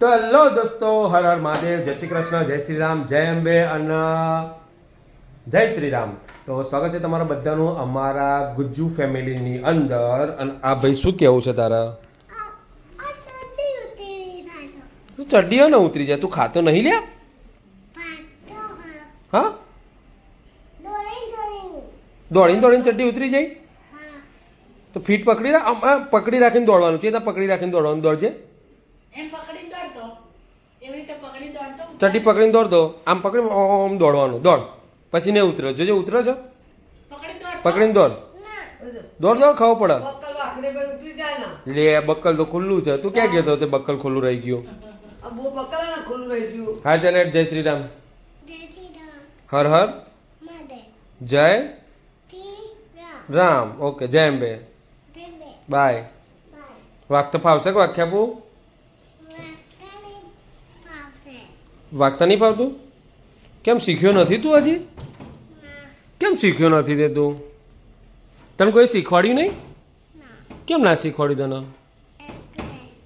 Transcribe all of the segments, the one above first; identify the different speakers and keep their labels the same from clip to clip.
Speaker 1: તો હેલો દોસ્તો, હર હર મહાદેવ, જય શ્રી કૃષ્ણ, જય શ્રી રામ, જય અંબે અને જય શ્રી રામ. તો સ્વાગત છે તમારા બધાનું અમારા ગુજ્જુ ફેમિલીની અંદર. અને આ ભાઈ શું કેવું છે તારા? તું ચડ્ડીઓ ને ઉતરી જાય, તું ખાતો નહીં લે? હા, દોડીને દોડીને ચડ્ડી ઉતરી જાય તો ફીટ પકડી રાખીને દોડવાનું છે. પકડી રાખીને દોડવાનું, દોડજે. ચડ્ડી પકડીને દોડ દો, આમ પકડી આમ દોડવાનું, દોડ. પછી નહીં ઉતરો, જોજે ઉતરો છો. પકડીને દોડ, દોડ દોડ, ખાવો પડે. લે, બક્કલ તો ખુલ્લું છે. તું ક્યાં ગયો તો તે બક્કલ ખુલ્લું રહી ગયું? હા ચાલ, જય શ્રી રામ, હર હર જય રામ. ઓકે, જય અંબે, બાય. વાગતા ફાવશે કે વાક્ય આપું? વાગતા નહીં ફાવતું? કેમ શીખ્યો નથી તું હજી? કેમ શીખ્યો નથી તે તું? તને કોઈ શીખવાડ્યું નહીં? કેમ ના શીખવાડ્યું તને?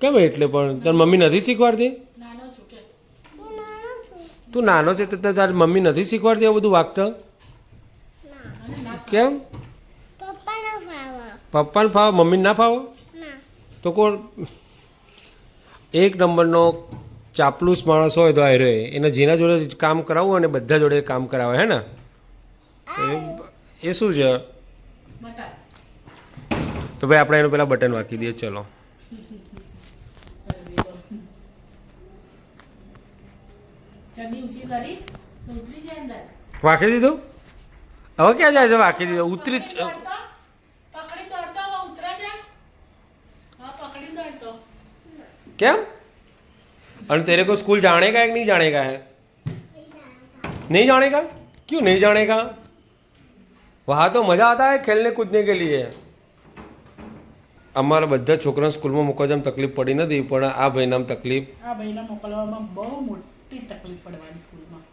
Speaker 1: કેમ એટલે? પણ તારી મમ્મી નથી શીખવાડતી? તું નાનો છે તો તારી મમ્મી નથી શીખવાડતી એવું બધું વાગતા? કેમ? પપ્પાને ફાવ, મમ્મીને ના ફાવો? તો કોણ એક નંબરનો ચાપલુસ માણસ હોય તો આયરો એને જેના જોડે કામ કરાવવું અને બધા જોડે કામ કરાવે, હે ને? એ શું છે? તો ભાઈ આપણે એનું પેલા બટન વાંકી દઈએ. ચલો, વાંકી દીધું. હવે ક્યાં જાય છે? વાંકી દીધું. ઉતરી કેમ? और तेरे को स्कूल जाने का है कि नहीं जाने का है? नहीं जाने का? क्यों नहीं जाने का? वहाँ तो मज़ा आता है खेलने कूदने के लिए. અમારા બધા છોકરાને સ્કૂલમાં મૂકવા જમ તકલીફ પડી નથી, પણ આ ભાઈને તકલીફ,
Speaker 2: આ ભાઈને મોકલવામાં બહુ મોટી તકલીફ પડવાની સ્કૂલમાં.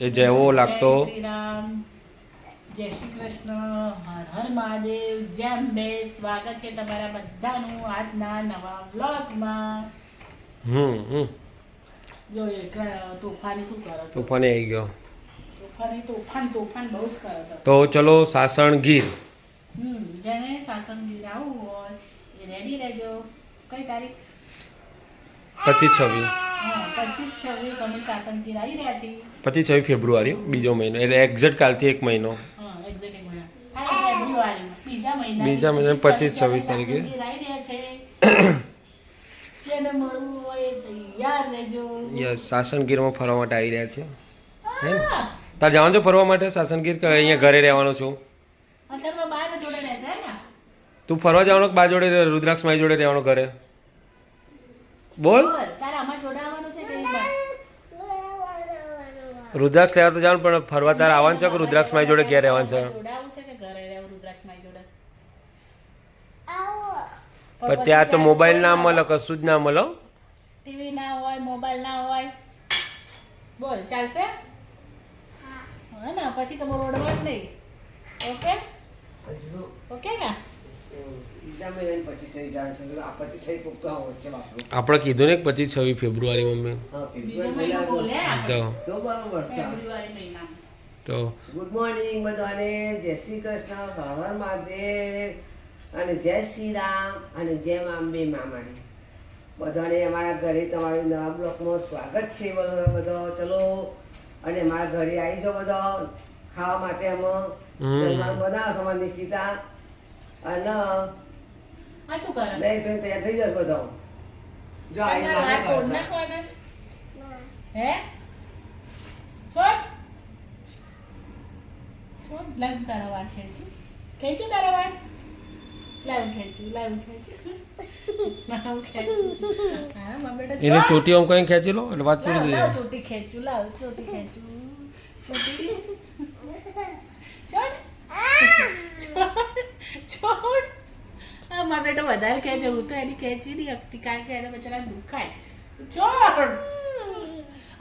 Speaker 1: એ જેવો લાગતો.
Speaker 2: જય શ્રી રામ, જય શ્રી કૃષ્ણ, હર હર મહાદેવ, જય અંબે. સ્વાગત છે તમારા બધાનું આજના નવા વ્લોગમાં. જો તોફાની શું કરો?
Speaker 1: તોફાની આવી ગયો.
Speaker 2: તોફાન બહુ જ કરે છે.
Speaker 1: તો ચલો સાસણગીર.
Speaker 2: જેને સાસણગીર આવવું હોય એ રેડી રહેજો. કઈ તારીખ?
Speaker 1: 25-26.
Speaker 2: હા, 25-26 અમે સાસણગીર આવી રહ્યા છીએ.
Speaker 1: 25-26 ફેબ્રુઆરી, બીજો મહિનો, એટલે એક્ઝેક્ટ કાલથી એક મહિનો.
Speaker 2: હા, એક્ઝેક્ટ એક મહિનો. હા, ફેબ્રુઆરી બીજા મહિના
Speaker 1: 25-26 તારીખે
Speaker 2: આવી રહ્યા છે. જેને મળવું હોય તૈયાર રહેજો.
Speaker 1: યસ, સાસણગીરમાં ફરવા માટે આવી રહ્યા છે. હે ને? તાર જવાનું છે ફરવા માટે સાસણગીર કે અહીંયા ઘરે રહેવાનો છું?
Speaker 2: અત્યારે બાર જોડે રહેશે ને?
Speaker 1: તું ફરવા જવાનો કે બા જોડે, રુદ્રાક્ષ માઈ જોડે રહેવાનો ઘરે? બોલ.
Speaker 2: તારે આમાં જોડાવાનું છે કે
Speaker 1: રુદ્રાક્ષ લેવા તો જવાનું, પણ ફરવા તારે આવવાનું છે કે રુદ્રાક્ષ માઈ જોડે ઘેર રહેવાનું છે?
Speaker 2: જોડાવું છે કે ઘરે રહેવું રુદ્રાક્ષ માઈ જોડે?
Speaker 1: પણ ત્યાં તો મોબાઈલ ના મળે, કશું જ ના મળે.
Speaker 2: ટીવી ના હોય, મોબાઈલ ના હોય. બોલ, ચાલશે? હા ને, પછી તો રોડવા જ નહીં. ઓકે ઓકે ને?
Speaker 1: આપણે કીધું ને 25-26 ફેબ્રુઆરી મમ્મી. તો
Speaker 3: ગુડ મોર્નિંગ બધાને, જય શ્રી કૃષ્ણ, હર હર મહાદેવ અને જય શ્રી રામ અને જય અંબે મામાની. બધાને અમારા ઘરે તમારા નવા બ્લોકમાં સ્વાગત છે. બધો ચલો, અને અમારા ઘરે આવી જાઓ બધો ખાવા માટે. અમે જમવાનું બનાવશો અમારા નિકિતા અને
Speaker 2: આ શું કરે?
Speaker 3: નહીં તો તૈયાર થઈ જશે બધો. જો
Speaker 2: હે છોડ લાવ તારા વાર ખેંચું તારા વાર લાવ ખેંચું હા મા બેટા
Speaker 1: એને ચોટી આમ કઈ ખેંચી લો એટલે વાત પૂરી થઈ જાય.
Speaker 2: ચોટી ખેંચું ચોટી છોડ હા મા બેટા વધારે ખેંચે. હું તો એની ખેંચી નહીં શકતી કારણ કે એને બચારા દુખાય. છોડ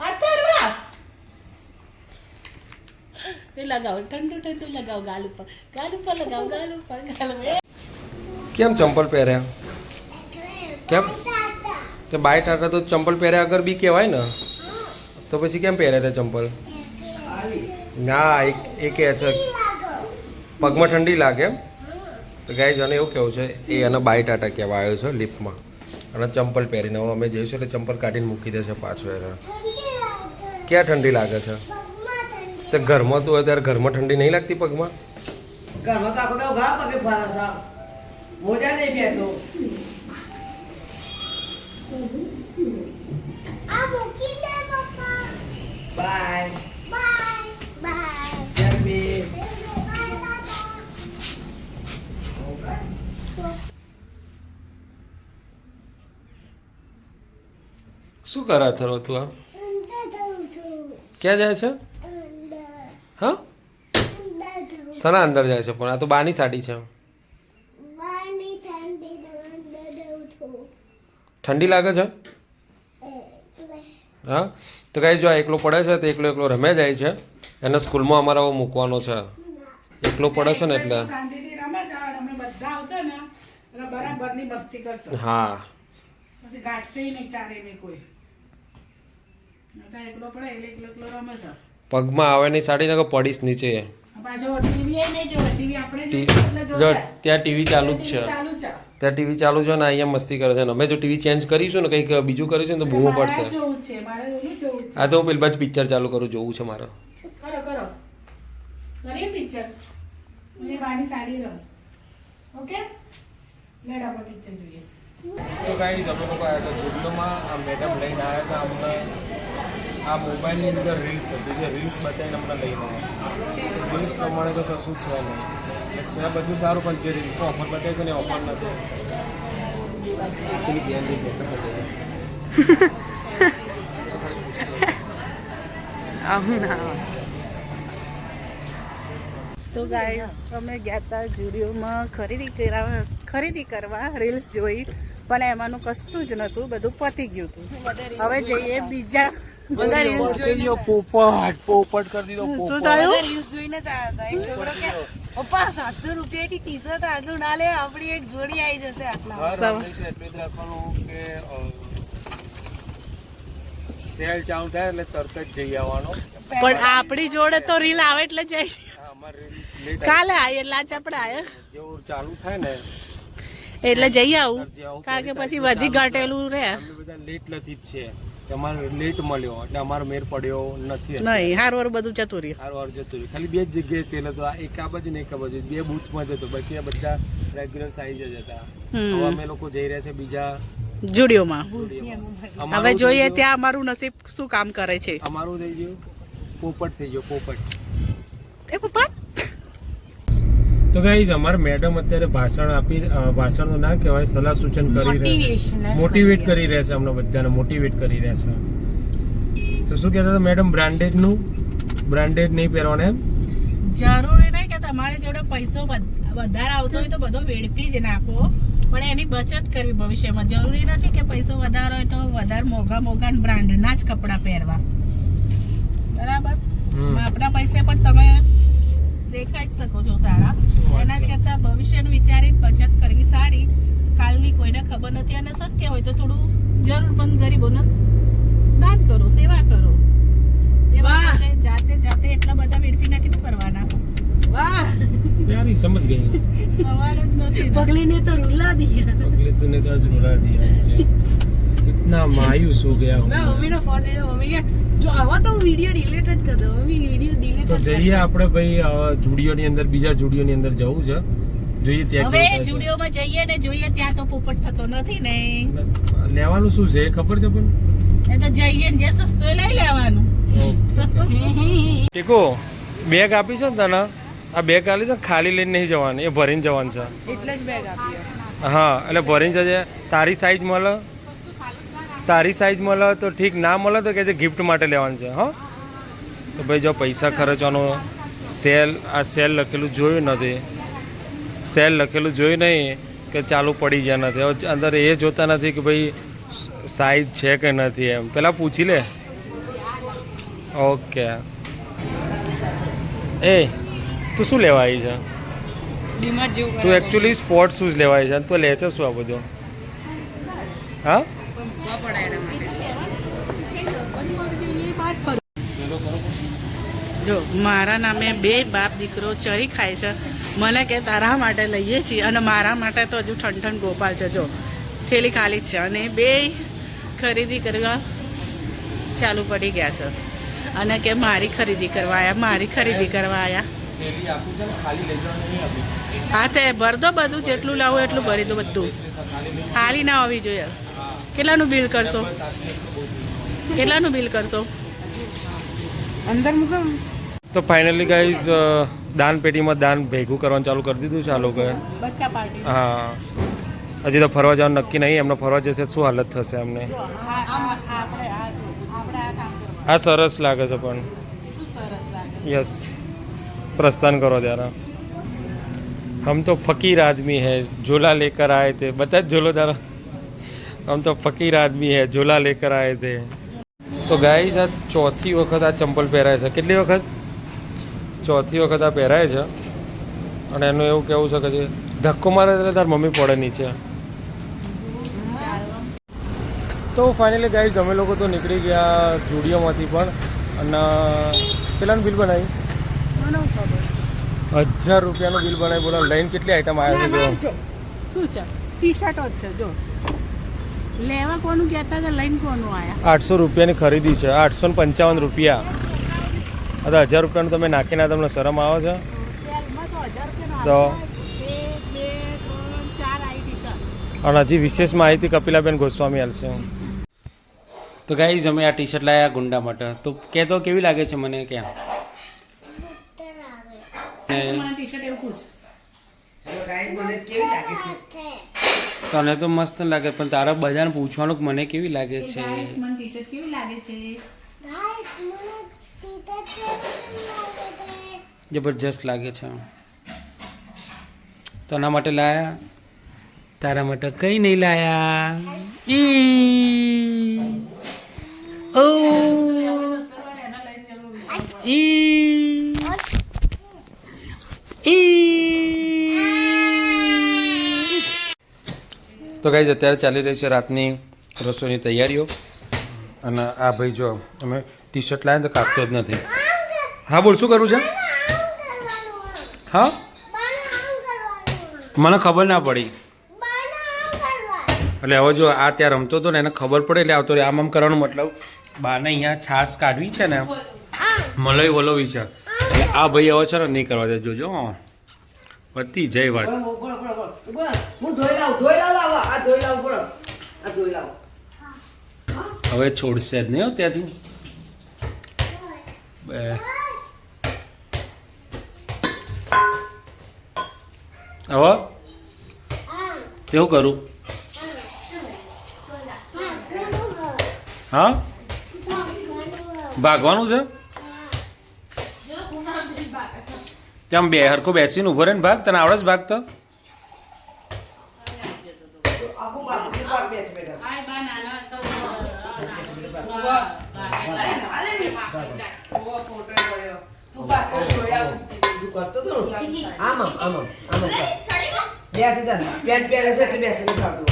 Speaker 2: અત્યારે લગાવો, ઠંડુ લગાવો, ગાલ ઉપર લગાવો.
Speaker 1: કેમ ચંપલ પહેર્યા? કેમ તો બાય ટાટા તો ચંપલ પહેર્યા વગર બી કહેવાય ને, તો પછી કેમ પહેર્યા હતા ચંપલ? ના એ કહે છે પગમાં ઠંડી લાગે એમ. તો ગાઈઝ અને એવું કહેવું છે એ અને બાય ટાટા કહેવા આવ્યો છે લિફ્ટમાં, અને ચંપલ પહેરીને હવે અમે જઈશું એટલે ચંપલ કાઢીને મૂકી દેશે પાછો એને. ક્યાં ઠંડી લાગે છે? તો ઘરમાં તું હોય ત્યારે ઘરમાં ઠંડી નહીં લાગતી પગમાં?
Speaker 3: ઘરમાં તો આખો તો ઘા પગે ફરસ, મોજા નહીં પહેરતો. બાય
Speaker 1: શું કરે થરો તું? આ ક્યાં જાય છે? હા સના અંદર જાય છે? પણ આ તો બાની સાડી છે. ઠંડી લાગે છે? હા તો કાંઈ જો આ એકલો પડે છે તો એકલો રમે જાય છે. એને સ્કૂલમાં અમારે આવો મૂકવાનો છે. એકલો પડે છે ને એટલે
Speaker 2: શાંતિથી રમે છે અને અમે બધા આવશે ને એટલે બરાબરની મસ્તી કરશે.
Speaker 1: હા
Speaker 2: પછી ગાંઠશે નહીં ચારે નહીં કોઈ. એકલો પડે એટલે એકલો રમે છે.
Speaker 1: પગમાં આવે નહીં સાડી ને પડીશ નીચે.
Speaker 2: પાછો ટીવી નહીં જોવે, ટીવી આપણે
Speaker 1: ટી-
Speaker 2: જોઈએ એટલે
Speaker 1: જો
Speaker 2: જોશે.
Speaker 1: ત્યાં ટીવી ચાલુ જ છે,
Speaker 2: ચાલુ છે.
Speaker 1: ત્યાં ટીવી ચાલુ છે ને અહીંયા મસ્તી કરે છે ને અમે જો ટીવી ચેન્જ કરીશું ને કંઈક બીજું કરીશું ને તો બહુ
Speaker 2: મારે
Speaker 1: પડશે.
Speaker 2: જોવું છે, મારે ઓલું જોવું છે.
Speaker 1: આ તો હું પેલી બાજુ પિક્ચર ચાલુ કરું, જોવું છે મારે.
Speaker 2: કરો કરીએ પિક્ચર. મને બાની સાડી રમ. ઓકે લેડ આપણે પિક્ચર જોઈએ.
Speaker 1: તો ગાઈઝ અમે લોકો આવ્યા હતા જુડિયોમાં. આ મેડમ લઈને આવ્યા હતા અમને. આ મોબાઈલની અંદર રીલ્સ હતી, જે રીલ્સ બતાવીને અમને લઈને આવ્યા. રીલ્સ પ્રમાણે તો કશું છે નહીં. છે બધું સારું પણ જે રીલ્સમાં ઓફર બતાવે છે ને ઓફર નથી. એકચ્યુઅલી ધ્યાન દઈ
Speaker 2: તો ગાઈસ અમે ગયા હતા જુડિયોમાં ખરીદી કરવા રીલ્સ જોઈ, પણ એમાંનું કશું જ નહોતું, બધું પતી ગયું હતું. હવે જઈએ બીજા.
Speaker 1: પોપટ કરી દીધો.
Speaker 2: શું થયું?
Speaker 4: રીલ્સ જોઈને જ આવ્યા હતા. એક છોકરો કે પપ્પા 700 રૂપિયાની ટી-શર્ટ આટલું ના લે, આપણી એક જોડી આવી જશે આટલા.
Speaker 1: સેલ ચાલુ થાય એટલે તરત જ જઈ આવવાનો.
Speaker 2: પણ આપણી જોડે તો રીલ આવે એટલે જઈ. કાલે આવીએ એટલે આજ આપણે આવ્યા
Speaker 1: જેવું ચાલુ થાય ને
Speaker 2: એટલે જઈ આવું, કારણ કે પછી વધી ઘટેલું રહે.
Speaker 1: અમે બધા લેટ નથી જ છે. તમારે લેટ મળ્યો એટલે અમારો મેર પડ્યો નથી.
Speaker 2: નહીં હારું બધું જતું રહ્યું.
Speaker 1: સારું વાર જતું રહ્યું. ખાલી બે જ જગ્યાએ સેલ હતો, એક આ બાજુ ને એક આ બાજુ, બે બૂથમાં જ હતો. બાકી આ બધા રેગ્યુલર સાઈઝ જ હતા. હવે અમે લોકો જઈ રહ્યા છે બીજા
Speaker 2: જુડિયોમાં.
Speaker 1: જુડિયોમાં.
Speaker 2: હવે જોઈએ ત્યાં અમારું નસીબ શું કામ કરે છે.
Speaker 1: અમારું થઈ ગયું પોપટ થઈ ગયો પોપટ.
Speaker 2: એ પપ્પા
Speaker 1: તો ગાઈઝ અમારા મેડમ અત્યારે ભાષણ તો ના કહેવાય, સલાહ સૂચન કરી રહ્યા, મોટિવેટ કરી રહ્યા છે અમને બધાને, મોટિવેટ કરી રહ્યા છે. તો શું કહેતા હતા મેડમ? બ્રાન્ડેડ નહીં પહેરવાના એમ?
Speaker 2: જરૂરી નહીં કે તમારે જોડે પૈસો વધારે આવતો હોય તો બધો વેડફી જ નાખો, પણ એની બચત કરવી ભવિષ્યમાં. જરૂરી નથી કે પૈસો વધારે હોય તો વધારે મોંઘા બ્રાન્ડના જ કપડાં પહેરવા. બરાબર? આપણા પૈસે પણ તમે દેખાઈ જ શકો છો સારા. એના જ કરતા ભવિષ્યનું વિચારીને બચત કરવી સારી. કાલની કોઈને ખબર નથી, અને શક્ય હોય તો થોડું જરૂરમંદ ગરીબોને દાન કરો, સેવા કરો. જાતે એટલા બધા વેડફી નાખીને કરવાના.
Speaker 4: વાહ,
Speaker 1: प्यारी समझ गई.
Speaker 2: સવાલ જ નથી.
Speaker 4: पगली ने तो रुला दिया.
Speaker 1: अगले तूने तो आज रुला दिया मुझे. कितना मायूस हो गया हूँ.
Speaker 4: मैं मम्मी ने फोन लिया, मम्मी के जो आवा तो वीडियो डिलीट જ कर दो. મમ્મી વિડિયો ડિલીટ
Speaker 1: તો જઈએ આપણે ભાઈ જુડિયોની અંદર, બીજા જુડિયોની અંદર જવું છે. જોઈએ ત્યાં
Speaker 2: હવે
Speaker 1: કેવું થાય છે.
Speaker 2: જુડિયોમાં જઈએ ને જોઈએ ત્યાં તો પોપટ થતો નથી ને.
Speaker 1: લેવાનું શું છે એ ખબર છે પણ?
Speaker 2: એ તો જઈએ ને જે સસ્તું એ લઈ લેવાનું.
Speaker 1: ટીકો બેગ આપી છે ને તને, આ બેગ આલી છે, ખાલી લઈને નહીં જવાની, એ ભરીને જવાનું છે.
Speaker 4: એટલે જ બેગ આપ્યો.
Speaker 1: હા એટલે ભરીને જજે. તારી સાઈઝ મળે, તારી સાઈઝ મળે તો ઠીક, ના મળે તો કે જે ગિફ્ટ માટે લેવાનું છે. હા તો ભાઈ જો પૈસા ખર્ચવાનો આ સેલ લખેલું જોયું નથી, સેલ લખેલું જોયું નહીં કે ચાલુ પડી ગયા નથી. હવે અંદર એ જોતા નથી કે ભાઈ સાઈઝ છે કે નથી, એમ પહેલાં પૂછી લે. ઓકે એ તું શું લેવા આવી છે?
Speaker 4: ડીમાર્ટ જેવું
Speaker 1: તું એકચ્યુઅલી સ્પોર્ટ શૂઝ લેવાય છે, તો લે છે શું આ બધું? હા
Speaker 2: જો મારા નામે 2 બાપ દીકરો ચરી ખાય છે. મને કે તારા માટે લઈએ છીએ અને મારા માટે તો હજુ ઠંઠન ગોપાલ છે. જો થેલી ખાલી જ છે અને 2 ખરીદી કરવા ચાલુ પડી ગયા છે અને કે મારી ખરીદી કરવા આવ્યા. હા તે ભર દો બધું, જેટલું લાવો એટલું ભરી દો બધું. ખાલી ના હોવી જોઈએ. કેટલાનું બિલ કરશો? અંદર મૂકો.
Speaker 1: તો ફાઇનલી ગાઈઝ દાન પેટીમાં દાન ભેગું કરવાનું ચાલુ કરી દીધું છે આ લોકોએ.
Speaker 2: બચ્ચા પાર્ટી.
Speaker 1: હા, હજી તો ફરવા જવાનું નક્કી નહીં. એમને ફરવા જશે શું હાલત થશે એમને. આ સરસ લાગે છે પણ. યસ, પ્રસ્થાન કરો ત્યારે. હમ તો ફકીર આદમી હૈ झोला लेकर आए थे. બધા જ ઝોલો તારા. હમ તો ફકીર આદમી હૈ झोला लेकर आए थे. તો ગાઈઝ આ ચોથી વખત આ ચંપલ પહેરાય છે. કેટલી વખત? ચોથી વખત આ પહેરાય છે અને એનું એવું કહેવું છે કે ધક્કો મારે એટલે તાર મમ્મી પડે નીચે. તો ફાઇનલી ગાઈઝ અમે લોકો તો નીકળી ગયા જુડિયોમાંથી પણ. અને કેટલાનું બિલ બનાવ્યું? 1000 રૂપિયાનું બિલ બનાવી. બોલો લઈને કેટલી આઈટમ આવી છે?
Speaker 2: શું છે? ટી શર્ટો જ છે. જો લેવા કોનું કહેતા હતા, લઈને કોનું આયા?
Speaker 1: 800 રૂપિયાની ખરીદી છે. 855 રૂપિયા. હવે 1000 રૂપિયાનું તમે નાખીને તમને શરમ આવે છે? તો અને હજી વિશેષ માહિતી કપિલાબેન ગોસ્વામી આલશે. તો ગાઈઝ અમે આ ટી શર્ટ લાવ્યા ગુંડા માટે. તો કહેતો કેવી લાગે છે મને? ક્યાં
Speaker 2: ટી શર્ટ એવું પૂછ.
Speaker 3: મને કેવી લાગે છે?
Speaker 1: તને તો મસ્ત લાગે પણ તારા બધાને પૂછવાનું કે મને કેવી લાગે છે.
Speaker 2: મને ટી શર્ટ કેવી લાગે છે?
Speaker 1: જબરજસ્ત લાગે છે. તો એના માટે લાયા. તારા માટે કઈ નહીં લાયા. ઓ તો ગાઈઝ અત્યારે ચાલી રહી છે રાતની રસોઈની તૈયારીઓ. અને આ ભાઈ જો અમે ટી શર્ટ લાવ્યા તો કાપતો જ નથી. હા બોલ, શું કરવું છે? હા, મને ખબર ના પડી. એટલે હવે જો આ ત્યાં રમતો હતો ને એને ખબર પડે એટલે આવતો. આમ આમ કરવાનું મતલબ બાને અહીંયા છાશ કાઢવી છે ને, મલાઈ વલોવી છે. એટલે આ ભાઈ હવે છે ને નહીં કરવા દે. જોજો પતિ જય વાત.
Speaker 3: હું ધોઈ લાવું. આ ધોઈ લાવું.
Speaker 1: હવે છોડશે જ નહીં હો ત્યાંથી. હવે કેવું કરું? હા, ભાગવાનું છે. કેમ બે હરખો બેસીને ઉભો રહે ને ભાગ. તને આવડે જ ભાગતો?
Speaker 3: પેન્ટ પહેરે છે એટલે બેઠું ખાતું.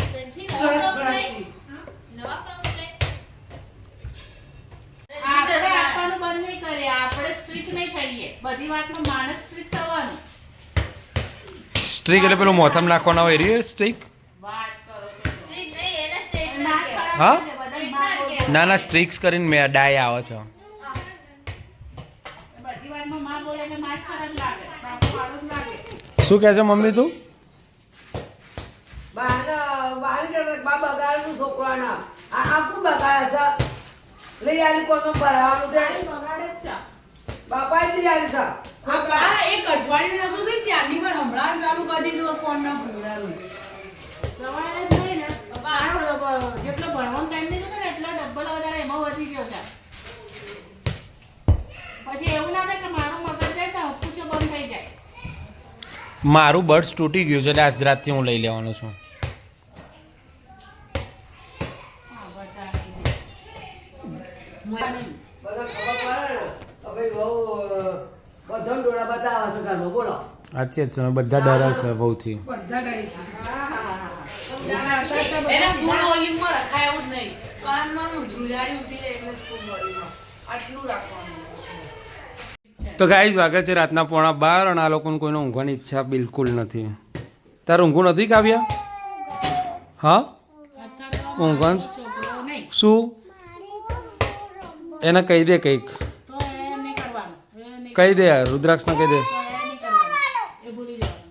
Speaker 2: આપવાનું બંધ નહીં કરીએ. આપણે સ્ટ્રિક્ટ નહીં થઈએ. બધી વાતમાં માણસ સ્ટ્રિક્ટ થવાનું.
Speaker 1: સ્ટ્રીક એટલે પેલું મોથમ નાખવાના હોય એ સ્ટ્રીક?
Speaker 2: વાત કરો છો.
Speaker 1: હા, ના ના સ્ટ્રીક્સ કરીને મેં ડાય આવે છે.
Speaker 2: બધી વાતમાં માં બોલે એટલે માસ ખરાબ લાગે. બાપુ વાળું જ લાગે.
Speaker 1: શું કહે છે મમ્મી તું?
Speaker 3: બગાડું છોકરાના આખું બગાડે છે. લઈ આવી કોનું ભરાવાનું છે?
Speaker 2: બગાડે જ છે.
Speaker 3: બાપા જ લઈ આવી છે.
Speaker 4: એક અઠવાડિયું નતું થઈ ત્યાંની પણ હમણાં ચાલુ કરી દીધું ફોન ના ભૂલાનું.
Speaker 2: સવારે જ નહીં ને જેટલો ભણવાનો ટાઈમ નહીં ને એટલો ડબ્બલ વધારે એમાં વધી ગયો છે. પછી એવું ના થાય કે મારું મગજ જાય તો પૂછો બંધ થઈ જાય.
Speaker 1: મારું બર્ડ્સ તૂટી ગયું છે એટલે આજ રાતથી હું લઈ લેવાનો છું.
Speaker 3: બધા ડોળા બતાવે છે ઘરમાં. બોલો
Speaker 1: સાચી જ છે. બધા ડરે છે બહુથી.
Speaker 4: બધા ડરી એને ફૂલ વોલ્યુમમાં રખાય એવું જ નહીં. કાનમાં ધુલાડી ઉઠી જાય એટલે ફૂલ વોલ્યુમમાં આટલું રાખવાનું છે.
Speaker 1: તો ગાઈસ વાગે છે રાતના 11:15 અને આ લોકોને કોઈને ઊંઘવાની ઈચ્છા બિલકુલ નથી. તારે ઊંઘવું નથી કાવ્યા? હા ઊંઘવાનું
Speaker 2: છોકરો નહીં
Speaker 1: શું? એને કહી દે કંઈક,
Speaker 2: તો એ નહીં કરવાનું, એ નહીં
Speaker 1: કહી દે યાર, રુદ્રાક્ષને કહી દે.
Speaker 2: તો એ નહીં કરવાનું, એ ભૂલી જવાનું.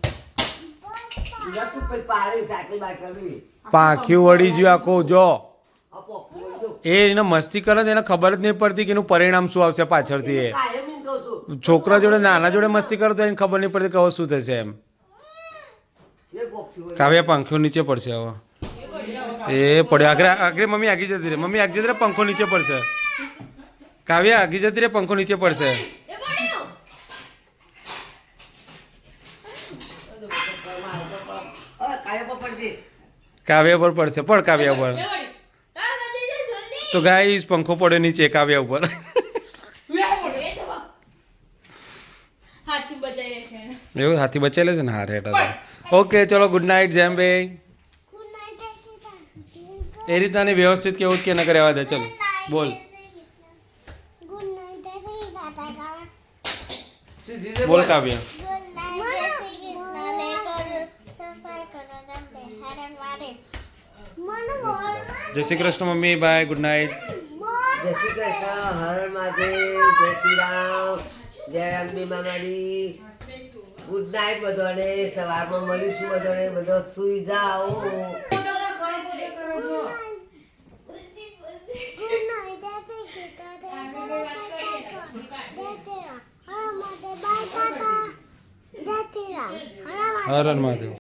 Speaker 3: જા તું પછી પાડી સાચી વાત કરવી.
Speaker 1: પાંખ્યું વળી ગયું આખું જો.
Speaker 3: આ પોખી વળી જો.
Speaker 1: એને મસ્તી કરે ને એને ખબર જ નહીં પડતી કે એનું પરિણામ શું આવશે પાછળથી. એ
Speaker 3: કાયમ ઈ કહું છું.
Speaker 1: છોકરા જોડે નાના જોડે મસ્તી કરે તો એને ખબર નહીં પડતી કે હવે શું થશે એમ.
Speaker 3: એ પોખી વળી.
Speaker 1: કાવ્યા પંખો નીચે પડશે હવે. એ પડ્યો આગળ આગળ મમ્મી આગી જતી રહે, મમ્મી આગી જતી રહે, પંખો નીચે પડશે. કાવ્યા આગી જતી રહે, પંખો નીચે પડશે.
Speaker 3: હવે કાયમ પર પડજે.
Speaker 1: કાવ્યા પર પડશે, પડ કાવ્યા પર. તો ગાઈસ પંખો પડ્યો નીચે કાવ્યા ઉપર.
Speaker 5: હાથી બચાવીએ છે એને.
Speaker 1: એવું હાથી બચાવી લે છે ને? હા રેટ ઓકે ચલો ગુડ નાઇટ જેમ બે. એ રીતના ને વ્યવસ્થિત કેવું કે ન રહેવા દે. ચલો બોલ
Speaker 3: સીધી રીતે
Speaker 1: બોલ કાવ્યા. જય Shri Krishna mummy, bye, good night.
Speaker 3: જય શ્રી કૃષ્ણ, હર મહાદેવ, જય શ્રી રામ, જય અંબે મામાની. ગુડ નાઇટ બધાને. સવારમાં મળીશું બધાને. બધા સુઈ જાઓ.
Speaker 1: હર હર મહાદેવ.